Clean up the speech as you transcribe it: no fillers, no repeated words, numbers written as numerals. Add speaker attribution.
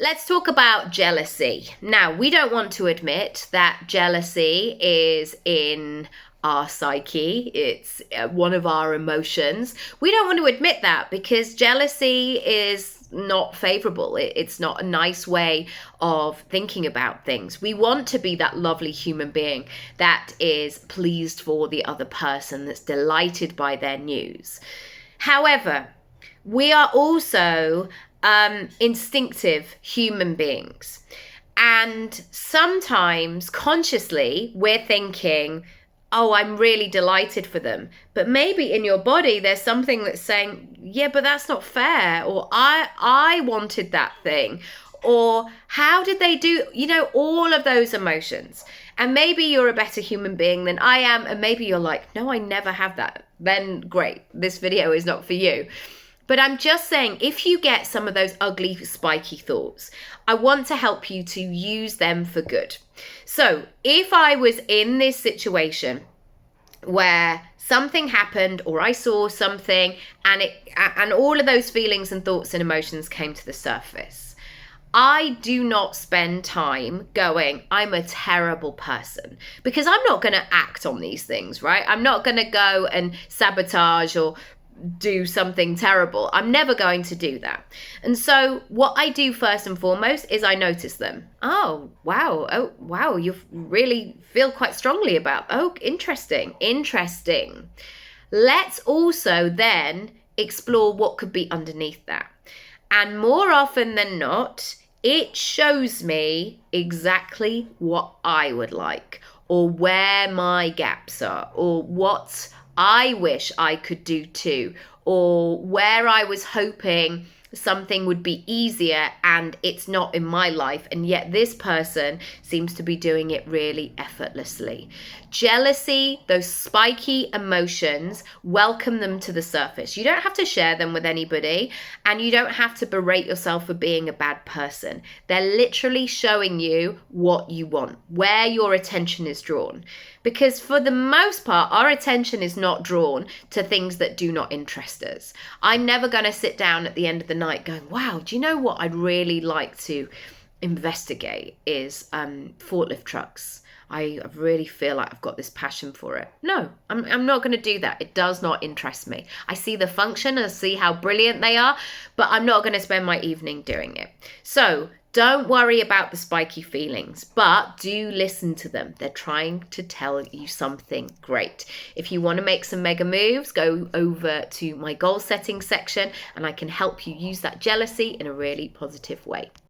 Speaker 1: Let's talk about jealousy. Now, we don't want to admit that jealousy is in our psyche. It's one of our emotions. We don't want to admit that because jealousy is not favorable. It's not a nice way of thinking about things. We want to be that lovely human being that is pleased for the other person, that's delighted by their news. However, we are also instinctive human beings. And sometimes consciously we're thinking, oh, I'm really delighted for them. But maybe in your body, there's something that's saying, yeah, but that's not fair. Or I wanted that thing. Or how did they do, all of those emotions. And maybe you're a better human being than I am. And maybe you're like, no, I never have that. Then great, this video is not for you. But I'm just saying, if you get some of those ugly, spiky thoughts, I want to help you to use them for good. So if I was in this situation where something happened or I saw something and all of those feelings and thoughts and emotions came to the surface, I do not spend time going, I'm a terrible person, because I'm not going to act on these things, right? I'm not going to go and sabotage or do something terrible. I'm never going to do that. And so what I do first and foremost is I notice them. Oh, wow, you really feel quite strongly about, oh, interesting. Let's also then explore what could be underneath that. And more often than not, it shows me exactly what I would like, or where my gaps are, or what I wish I could do too, or where I was hoping something would be easier and it's not in my life, and yet this person seems to be doing it really effortlessly. Jealousy, those spiky emotions, welcome them to the surface. You don't have to share them with anybody, and you don't have to berate yourself for being a bad person. They're literally showing you what you want, where your attention is drawn. Because for the most part, our attention is not drawn to things that do not interest us. I'm never going to sit down at the end of the night going, wow, do you know what I'd really like to investigate is forklift trucks. I really feel like I've got this passion for it. No, I'm not going to do that. It does not interest me. I see the function and I see how brilliant they are, but I'm not going to spend my evening doing it. So don't worry about the spiky feelings, but do listen to them. They're trying to tell you something great. If you want to make some mega moves, go over to my goal setting section and I can help you use that jealousy in a really positive way.